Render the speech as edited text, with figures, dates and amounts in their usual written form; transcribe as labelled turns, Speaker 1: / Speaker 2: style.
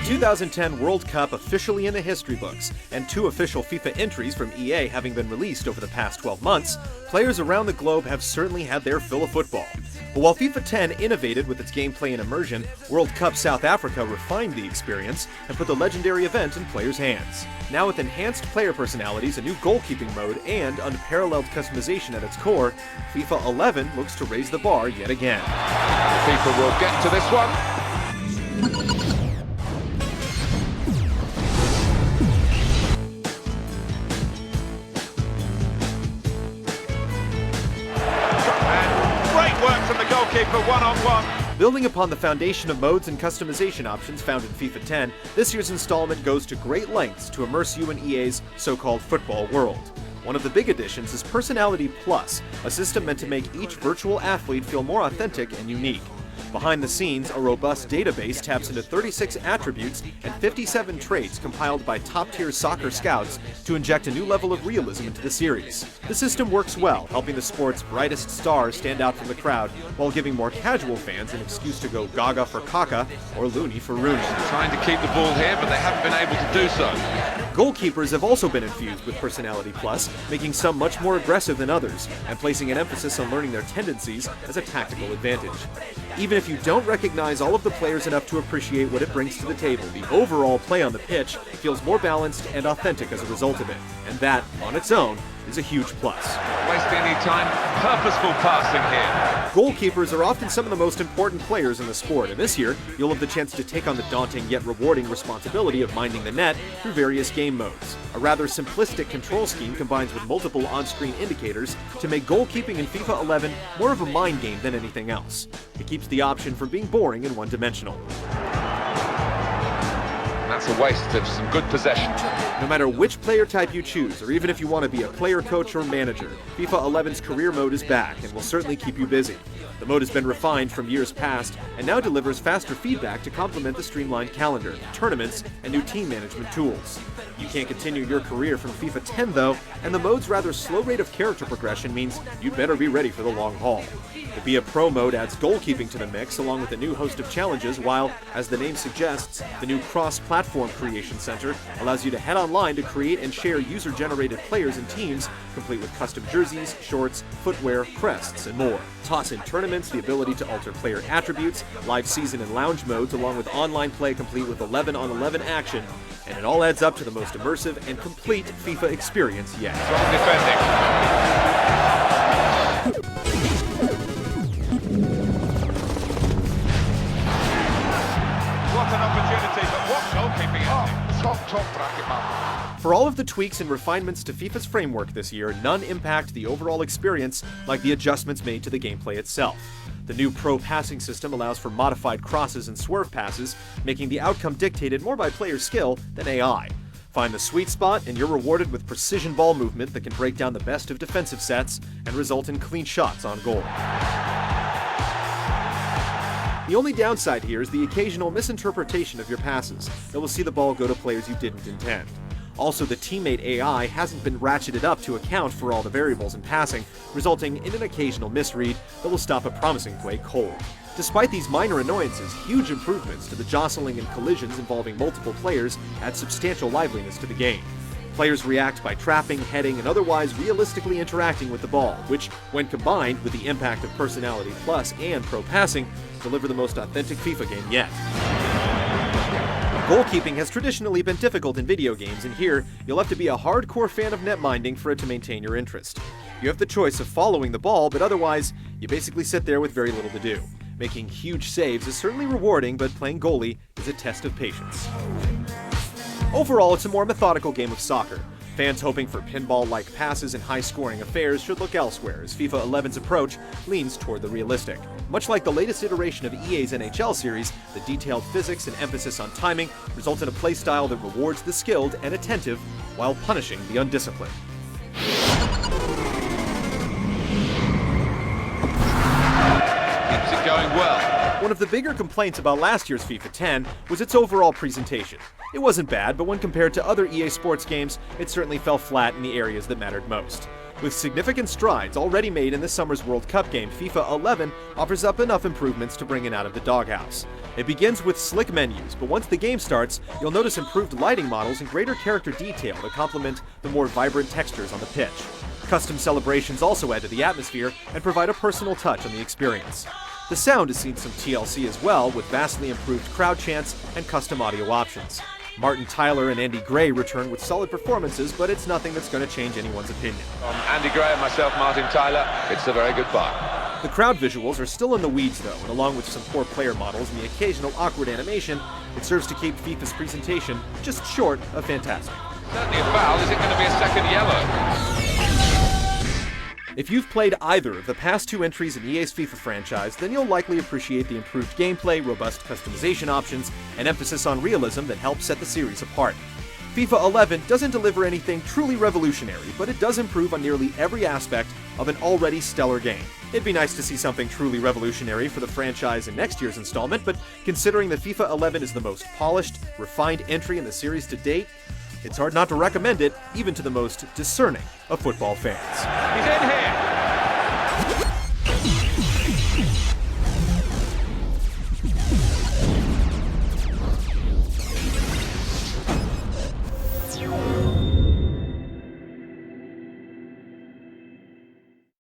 Speaker 1: 2010 World Cup officially in the history books, and 2 official FIFA entries from EA having been released over the past 12 months, players around the globe have certainly had their fill of football. But while FIFA 10 innovated with its gameplay and immersion, World Cup South Africa refined the experience and put the legendary event in players' hands. Now with enhanced player personalities, a new goalkeeping mode, and unparalleled customization at its core, FIFA 11 looks to raise the bar yet again.
Speaker 2: FIFA will get to this one. Goalkeeper one-on-one.
Speaker 1: Building upon the foundation of modes and customization options found in FIFA 10, this year's installment goes to great lengths to immerse you in EA's so-called football world. One of the big additions is Personality Plus, a system meant to make each virtual athlete feel more authentic and unique. Behind the scenes, a robust database taps into 36 attributes and 57 traits compiled by top-tier soccer scouts to inject a new level of realism into the series. The system works well, helping the sport's brightest stars stand out from the crowd, while giving more casual fans an excuse to go gaga for Kaka or loony for Rooney.
Speaker 2: Trying to keep the ball here, but they haven't been able to do so.
Speaker 1: Goalkeepers have also been infused with Personality Plus, making some much more aggressive than others, and placing an emphasis on learning their tendencies as a tactical advantage. Even if you don't recognize all of the players enough to appreciate what it brings to the table, the overall play on the pitch feels more balanced and authentic as a result of it, and that, on its own, is a huge plus.
Speaker 2: Not wasting any time, purposeful passing here.
Speaker 1: Goalkeepers are often some of the most important players in the sport, and this year, you'll have the chance to take on the daunting yet rewarding responsibility of minding the net through various game modes. A rather simplistic control scheme combines with multiple on-screen indicators to make goalkeeping in FIFA 11 more of a mind game than anything else. It keeps the option from being boring and one-dimensional.
Speaker 2: That's a waste of some good possession.
Speaker 1: No matter which player type you choose, or even if you want to be a player, coach, or manager, FIFA 11's career mode is back and will certainly keep you busy. The mode has been refined from years past and now delivers faster feedback to complement the streamlined calendar, tournaments, and new team management tools. You can't continue your career from FIFA 10 though, and the mode's rather slow rate of character progression means you'd better be ready for the long haul. The Be a Pro mode adds goalkeeping to the mix along with a new host of challenges while, as the name suggests, the new cross-platform creation center allows you to head online to create and share user-generated players and teams, complete with custom jerseys, shorts, footwear, crests, and more. Toss in tournaments, the ability to alter player attributes, live season and lounge modes, along with online play complete with 11-on-11 action, and it all adds up to the most immersive and complete FIFA experience yet.
Speaker 2: Strong defending. What an opportunity, but what goalkeeping ending. Top bracket man.
Speaker 1: For all of the tweaks and refinements to FIFA's framework this year, none impact the overall experience like the adjustments made to the gameplay itself. The new Pro passing system allows for modified crosses and swerve passes, making the outcome dictated more by player skill than AI. Find the sweet spot and you're rewarded with precision ball movement that can break down the best of defensive sets and result in clean shots on goal. The only downside here is the occasional misinterpretation of your passes that will see the ball go to players you didn't intend. Also, the teammate AI hasn't been ratcheted up to account for all the variables in passing, resulting in an occasional misread that will stop a promising play cold. Despite these minor annoyances, huge improvements to the jostling and collisions involving multiple players add substantial liveliness to the game. Players react by trapping, heading, and otherwise realistically interacting with the ball, which, when combined with the impact of Personality Plus and Pro Passing, deliver the most authentic FIFA game yet. Goalkeeping has traditionally been difficult in video games, and here, you'll have to be a hardcore fan of netminding for it to maintain your interest. You have the choice of following the ball, but otherwise, you basically sit there with very little to do. Making huge saves is certainly rewarding, but playing goalie is a test of patience. Overall, it's a more methodical game of soccer. Fans hoping for pinball-like passes and high-scoring affairs should look elsewhere, as FIFA 11's approach leans toward the realistic. Much like the latest iteration of EA's NHL series, the detailed physics and emphasis on timing result in a playstyle that rewards the skilled and attentive while punishing the undisciplined.
Speaker 2: Keeps it going well.
Speaker 1: One of the bigger complaints about last year's FIFA 10 was its overall presentation. It wasn't bad, but when compared to other EA Sports games, it certainly fell flat in the areas that mattered most. With significant strides already made in this summer's World Cup game, FIFA 11 offers up enough improvements to bring it out of the doghouse. It begins with slick menus, but once the game starts, you'll notice improved lighting models and greater character detail to complement the more vibrant textures on the pitch. Custom celebrations also add to the atmosphere and provide a personal touch on the experience. The sound has seen some TLC as well, with vastly improved crowd chants and custom audio options. Martin Tyler and Andy Gray return with solid performances, but it's nothing that's going to change anyone's opinion.
Speaker 2: Andy Gray and myself, Martin Tyler, it's a very good buy.
Speaker 1: The crowd visuals are still in the weeds though, and along with some poor player models and the occasional awkward animation, it serves to keep FIFA's presentation just short of fantastic.
Speaker 2: Certainly a foul. Is it going to be a second yellow?
Speaker 1: If you've played either of the past two entries in EA's FIFA franchise, then you'll likely appreciate the improved gameplay, robust customization options, and emphasis on realism that help set the series apart. FIFA 11 doesn't deliver anything truly revolutionary, but it does improve on nearly every aspect of an already stellar game. It'd be nice to see something truly revolutionary for the franchise in next year's installment, but considering that FIFA 11 is the most polished, refined entry in the series to date, it's hard not to recommend it, even to the most discerning of football fans.
Speaker 2: He's in here.